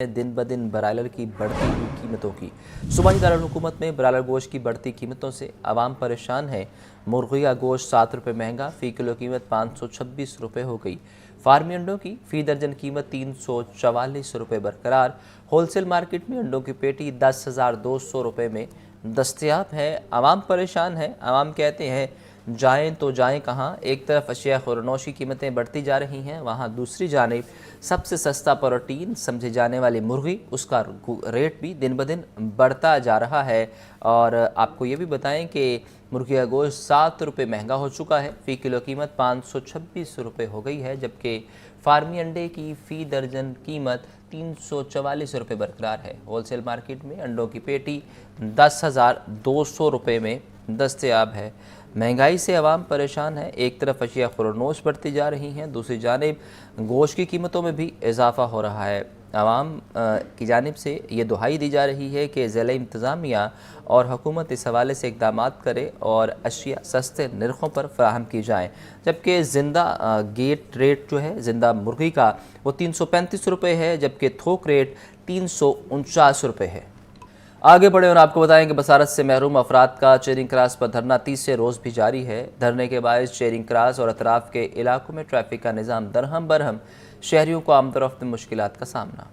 दिन ब दिन ब्रायलर की बढ़ती हुई कीमतों की सूबाई दारुल-हुकूमत में ब्रायलर गोश्त की बढ़ती कीमतों से आवाम परेशान है। मुर्गिया गोश्त 7 रुपये महंगा, फ़ी किलो कीमत 526 रुपये हो गई। फार्मी अंडों की फ़ी दर्जन कीमत 344 रुपये बरकरार। होलसेल मार्केट में अंडों की पेटी 10,200 रुपये में दस्तयाब है। आवाम परेशान है। आवाम कहते हैं जाएं तो जाएं कहाँ। एक तरफ अशिया खुरनोश की कीमतें बढ़ती जा रही हैं, वहाँ दूसरी जानिब सबसे सस्ता प्रोटीन समझे जाने वाली मुर्गी, उसका रेट भी दिन ब दिन बढ़ता जा रहा है। और आपको ये भी बताएं कि मुर्गी का गोश्त 7 रुपये महंगा हो चुका है, फ़ी किलो कीमत 526 रुपये हो गई है, जबकि फार्मी अंडे की फ़ी दर्जन कीमत 344 रुपये बरकरार है। होलसेल मार्केट में अंडों की पेटी 10,200 रुपये में दस्तयाब है। महंगाई से आवाम परेशान है। एक तरफ अशिया खुरनोश बढ़ती जा रही हैं, दूसरी जानिब गोश्त की कीमतों में भी इजाफा हो रहा है। आवाम की जानिब से ये दुहाई दी जा रही है कि ज़िला इंतज़ामिया और हुकूमत इस हवाले से इक़दामात करे और अशिया सस्ते नरखों पर फराहम की जाएँ। जबकि ज़िंदा गेट रेट जो है ज़िंदा मुर्गी का वो 335 रुपये है, जबकि थोक रेट 349 रुपये है। आगे बढ़े और आपको बताएं कि बसारत से महरूम अफराद का चेरिंग क्रॉस पर धरना तीसरे रोज़ भी जारी है। धरने के बायस चेरिंग क्रॉस और अतराफ़ के इलाकों में ट्रैफिक का निज़ाम दरहम बरहम, शहरियों को आमदोरफ्त में मुश्किलात का सामना।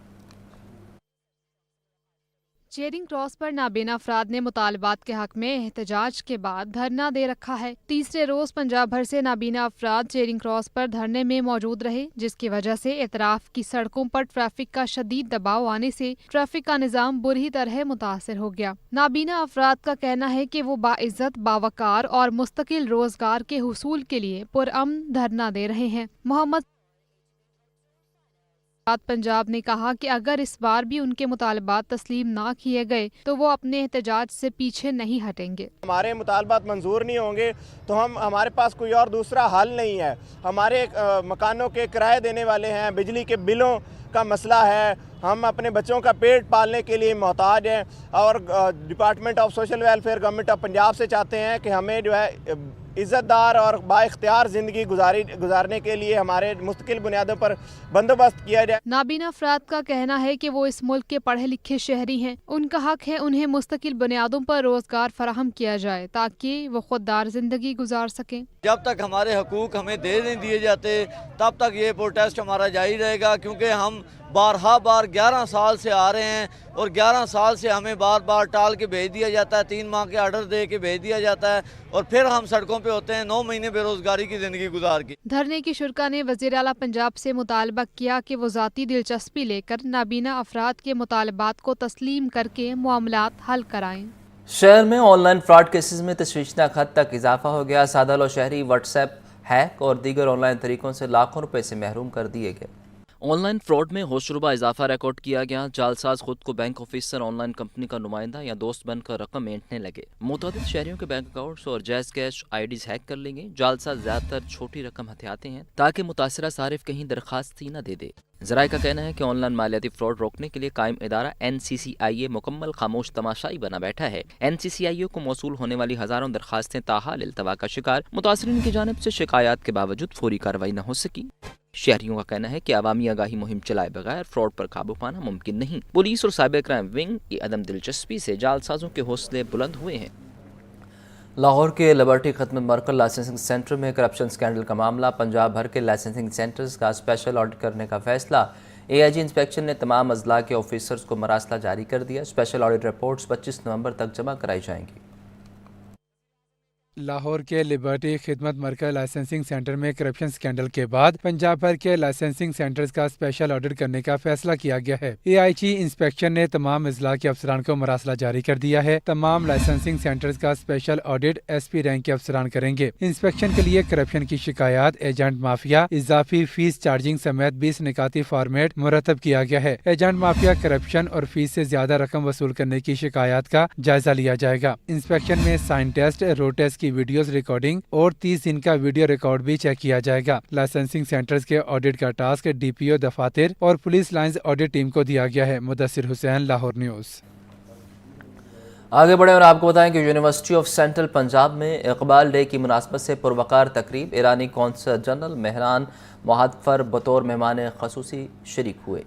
चेरिंग क्रॉस पर नाबीना अफराद ने मुतालबात के हक में एहतजाज के बाद धरना दे रखा है। तीसरे रोज पंजाब भर से नाबीना अफराद चेरिंग क्रॉस पर धरने में मौजूद रहे, जिसकी वजह से एतराफ की सड़कों पर ट्रैफिक का शदीद दबाव आने से ट्रैफिक का निज़ाम बुरी तरह मुतासर हो गया। नाबीना अफराद का कहना है कि वो बाइज्जत, बावकार और मुस्तकिल रोजगार के हुसूल के लिए पुरअमन धरना दे रहे हैं। मोहम्मद पंजाब ने कहा कि अगर इस बार भी उनके मुतालबात तस्लीम ना किए गए तो वो अपने एहतजाज से पीछे नहीं हटेंगे। हमारे मुतालबात मंजूर नहीं होंगे तो हमारे पास कोई और दूसरा हल नहीं है। हमारे मकानों के किराए देने वाले हैं, बिजली के बिलों का मसला है, हम अपने बच्चों का पेट पालने के लिए मोहताज हैं और department of social welfare government of Punjab से चाहते हैं कि हमें जो है इज़्ज़तदार और बाइख्तियार ज़िंदगी गुजारने के लिए हमारे मुस्तकिल बुनियादों पर बंदोबस्त किया जाए। नाबीना अफराद का कहना है कि वो इस मुल्क के पढ़े लिखे शहरी हैं, उनका हक है उन्हें मुस्तकिल बुनियादों पर रोजगार फराहम किया जाए ताकि वो खुददार जिंदगी गुजार सकें। जब तक हमारे हकूक हमें दे नहीं दिए जाते तब तक ये प्रोटेस्ट हमारा जारी रहेगा, क्योंकि हम बार 11 साल से आ रहे हैं और 11 साल से हमें बार बार टाल के भेज दिया जाता है, 3 माह के आर्डर दे के भेज दिया जाता है और फिर हम सड़कों पे होते हैं 9 महीने बेरोजगारी की ज़िंदगी गुजार के। धरने की शुरा ने वज़ीर आला पंजाब से मुतालबा किया कि वो ज़ाती दिलचस्पी लेकर नाबीना अफराद के मुतालबात को तस्लीम करके मामलात हल कराएं। शहर में ऑनलाइन फ्रॉड केसेस में तशवीशनाक हद तक इजाफा हो गया। सादा लो शहरी व्हाट्सएप हैक और दीगर ऑनलाइन तरीकों से लाखों रुपए से महरूम कर दिए गए। ऑनलाइन फ्रॉड में होशरुबा इजाफा रिकॉर्ड किया गया। जालसाज खुद को बैंक ऑफिसर, ऑनलाइन कंपनी का नुमाइंदा या दोस्त बनकर रकम ऐंठने लगे। मुतअद्दिद शहरियों के बैंक अकाउंट्स और जैज़ कैश आईडीज हैक कर लेंगे। जालसाज ज्यादातर छोटी रकम हथियाते हैं ताकि मुतासरा सारिफ कहीं दरखास्त ही न दे दे। ज़राए का कहना है कि ऑनलाइन मालियाती फ्रॉड रोकने के लिए कायम इदारा NCCIA मुकम्मल खामोश तमाशाई बना बैठा है। NCCIA को मौसूल होने वाली हज़ारों दरखास्तें ताहाल इल्तवा का शिकार, मुतासरीन की जानिब से शिकायत के बावजूद फौरी कार्रवाई न हो सकी। शहरियों का कहना है कि अवामी आगाही मुहिम चलाए बगैर फ्रॉड पर काबू पाना मुमकिन नहीं। पुलिस और साइबर क्राइम विंग की अदम दिलचस्पी से जालसाजों के हौसले बुलंद हुए हैं। लाहौर के लिबर्टी खदमत मरकज़ लाइसेंसिंग सेंटर में करप्शन स्कैंडल का मामला। पंजाब भर के लाइसेंसिंग सेंटर्स का स्पेशल ऑडिट करने का फैसला। AIG इंस्पेक्शन ने तमाम अजला के ऑफिसर्स को मरासला जारी कर दिया। स्पेशल ऑडिट रिपोर्ट्स 25 नवंबर तक जमा कराई जाएंगी। लाहौर के लिबर्टी खिदमत मरकज़ लाइसेंसिंग सेंटर में करप्शन स्कैंडल के बाद पंजाब भर के लाइसेंसिंग सेंटर्स का स्पेशल ऑडिट करने का फैसला किया गया है। AIG इंस्पेक्शन ने तमाम अजला के अफसरान को मरासला जारी कर दिया है। तमाम लाइसेंसिंग सेंटर्स का स्पेशल ऑडिट SP रैंक के अफसरान करेंगे। इंस्पेक्शन के लिए करप्शन की शिकायत, एजेंट माफिया, इजाफी फीस चार्जिंग समेत 20 निकाती फॉर्मेट मुरतब किया गया है। एजेंट माफिया, करप्शन और फीस से ज्यादा रकम वसूल करने की शिकायत का जायजा लिया जाएगा। इंस्पेक्शन में साइन टेस्ट, रोड टेस्ट की वीडियोस रिकॉर्डिंग और 30 दिन का वीडियो रिकॉर्ड भी चेक किया जाएगा। लाइसेंसिंग सेंटर्स के ऑडिट का टास्क DPO दफातर और पुलिस लाइंस ऑडिट टीम को दिया गया है। मुदस्सिर हुसैन, लाहौर न्यूज़। आगे बढ़े और आपको बताएं कि यूनिवर्सिटी ऑफ सेंट्रल पंजाब में इकबाल डे की मुनासबत से पुरवकार तकरीब। ईरानी कौंसल जनरल मेहरान मुहद्दफर बतौर मेहमान खसूसी शरीक हुए।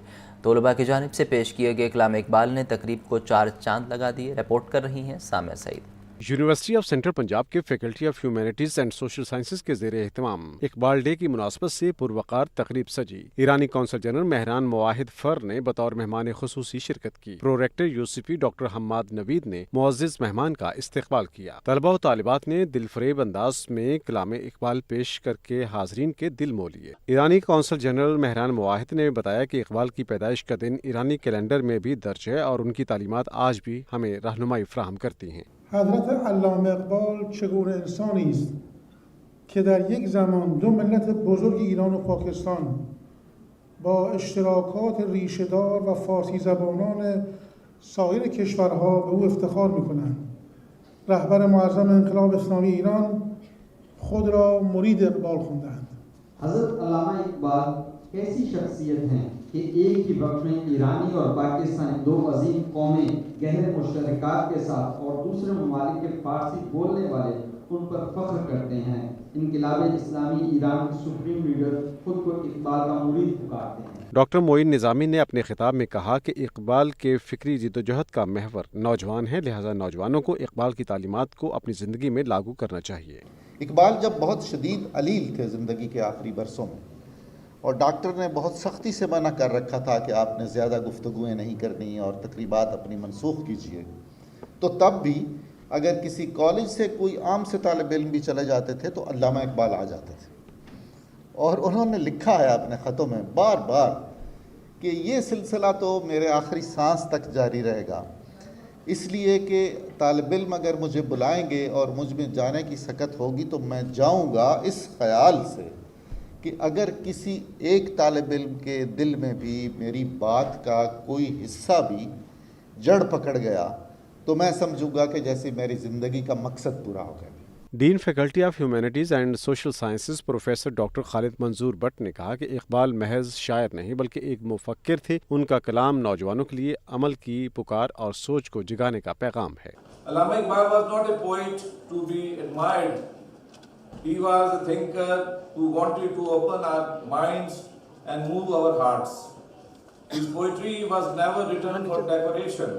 طلباء کی جانب سے پیش کیے گئے کلام اقبال نے تقریب کو 4 چاند لگا دیے۔ رپورٹ کر رہی ہیں سامعہ سعید۔ یونیورسٹی آف سینٹرل پنجاب کے faculty of humanities and social sciences کے زیر اہتمام اقبال ڈے کی مناسبت سے پروقار تقریب سجی۔ ایرانی کونسل جنرل مہران مواحد فر نے بطور مہمان خصوصی شرکت کی۔ پروریکٹر یوسفی ڈاکٹر حماد نوید نے معزز مہمان کا استقبال کیا۔ طلباء و طالبات نے دل فریب انداز میں کلام اقبال پیش کر کے حاضرین کے دل مو لیے۔ ایرانی کونسل جنرل مہران مواحد نے بتایا کہ اقبال کی پیدائش کا دن ایرانی کیلنڈر میں بھی درج ہے اور ان کی تعلیمات آج بھی ہمیں رہنمائی فراہم کرتی ہیں۔ حضرت علامه اقبال چگونه انسانی است که در یک زمان دو ملت بزرگ ایران و پاکستان با اشتراکات ریشه‌دار و فارسی زبانان سایر کشورها به او افتخار می‌کنند. رهبر معظم انقلاب اسلامی ایران خود را مرید اقبال خواندند. حضرت علامہ اقبال ایسی شخصیت ہیں کہ ایک ہی وقت میں ایرانی اور پاکستانی دو عظیم قومیں گہرے مشترکات کے ساتھ اور دوسرے ممالک کے فارسی بولنے والے ان پر فخر کرتے ہیں۔ انقلاب اسلامی ایران کے سپریم لیڈر خود کو اقبال کا مرید پکارتے ہیں۔ ڈاکٹر معین نظامی نے اپنے خطاب میں کہا کہ اقبال کے فکری جدوجہد کا محور نوجوان ہے، لہذا نوجوانوں کو اقبال کی تعلیمات کو اپنی زندگی میں لاگو کرنا چاہیے۔ اقبال جب بہت شدید علیل تھے زندگی کے آخری برسوں میں، اور ڈاکٹر نے بہت سختی سے منع کر رکھا تھا کہ آپ نے زیادہ گفتگویں نہیں کرنی اور تقریبات اپنی منسوخ کیجیے، تو تب بھی اگر کسی کالج سے کوئی عام سے طالب علم بھی چلے جاتے تھے تو علامہ اقبال آ جاتے تھے، اور انہوں نے لکھا ہے اپنے خطوں میں بار بار کہ یہ سلسلہ تو میرے آخری سانس تک جاری رہے گا، اس لیے کہ طالب علم اگر مجھے بلائیں گے اور مجھ میں جانے کی سکت ہوگی تو میں جاؤں گا اس خیال سے کہ اگر کسی ایک طالب علم کے دل میں بھی میری بات کا کوئی حصہ بھی جڑ پکڑ گیا تو میں سمجھوں گا کہ جیسے میری زندگی کا مقصد پورا ہو گیا۔ Dean faculty of humanities and social sciences professor doctor Khalid Manzoor Butt نے کہا کہ اقبال محض شاعر نہیں بلکہ ایک مفکر تھے۔ ان کا کلام نوجوانوں کے لیے عمل کی پکار اور سوچ کو جگانے کا پیغام ہے۔ علامہ Iqbal was not a poet to be admired. He was a thinker who wanted to open our minds and move our hearts. His poetry was never written for decoration.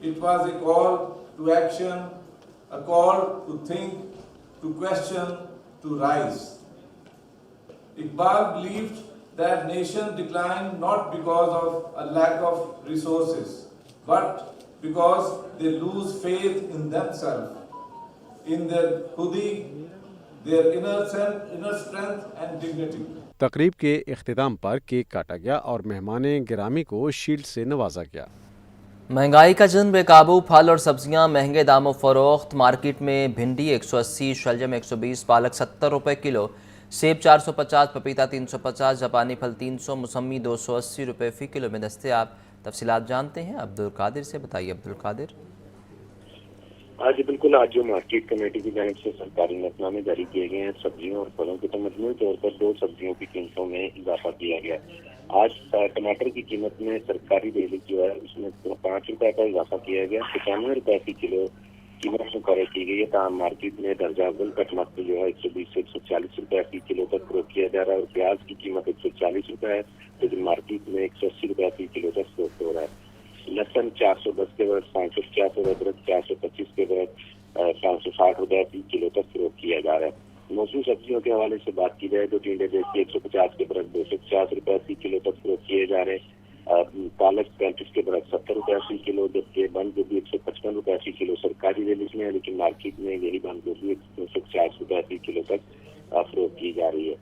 It was a call to action, a call to think, to question, to rise. Iqbal believed that nations decline not because of a lack of resources, but because they lose faith in themselves, in their khudi, their inner strength and dignity. تقریب کے اختتام پر cake کاٹا گیا اور مہمان گرامی کو shield سے نوازا گیا۔ مہنگائی کا جن بے قابو، پھل اور سبزیاں مہنگے دام و فروخت۔ مارکیٹ میں بھنڈی 180، شلجم 120، پالک 70 روپے کلو، سیب 450، پپیتا 350، جاپانی پھل 300، موسمی 280 روپے فی کلو میں دستیاب۔ تفصیلات جانتے ہیں عبدالقادر سے۔ بتائیے عبدالقادر۔ آج بالکل آج جو مارکیٹ کمیٹی کی جانب سے سرکاری نظرنامے جاری کیے گئے ہیں سبزیوں اور پھلوں کے، تو مجموعی طور پر 2 سبزیوں کی قیمتوں میں اضافہ کیا گیا۔ آج ٹماٹر کی قیمت میں سرکاری ریٹ جو ہے اس میں 5 روپے کا اضافہ کیا گیا، 95 روپے فی کلو قیمت مقرر کی گئی ہے۔ تاہم مارکیٹ میں درجہ اول کا ٹماٹر جو ہے 120 سے 140 روپے فی کلو تک فروخت کیا جا رہا ہے، اور پیاز کی قیمت 140 روپے ہے، لیکن مارکیٹ میں 180 روپے فی کلو تک فروخت ہو رہا ہے۔ لہسن 410 کے بعد 550 اور ادرک 425 کے بعد 560 روپے فی کلو تک فروخت کیا جا رہا ہے۔ موسمی سبزیوں کے حوالے سے بات کی جائے تو ٹینڈے دیسی 150 کے برعکس 250 روپے فی کلو تک فروخت کیے جا رہے ہیں۔ پالک 35 کے برعکس 70 روپے فی کلو، جبکہ بند گوبھی 155 روپے فی کلو سرکاری ریٹ میں ہے، لیکن مارکیٹ میں یہی بند گوبھی 150 روپے فی کلو تک فروخت کی جا رہی ہے۔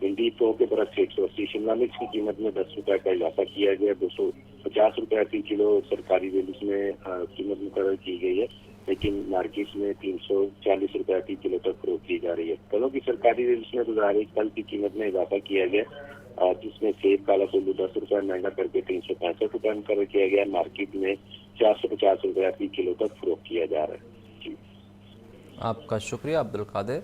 بھنڈی 100 کے برعکس 180، شملہ مرچ کی قیمت میں 10 روپے کا اضافہ کیا گیا، 250 روپے فی کلو سرکاری ریٹ میں قیمت مقرر کی گئی ہے، لیکن مارکیٹ میں 340 روپے فی کلو تک فروخت کی جا رہی ہے۔ پھلوں کی سرکاری ریٹ میں گزارش پھل کی قیمت میں اضافہ کیا گیا، جس میں سیب کالا کلو 10 روپے مہنگا کر کے 365 روپے مقرر کیا گیا، مارکیٹ میں 450 روپے فی کلو تک فروخت کیا جا رہا ہے۔ جی آپ کا شکریہ عبدالقادر۔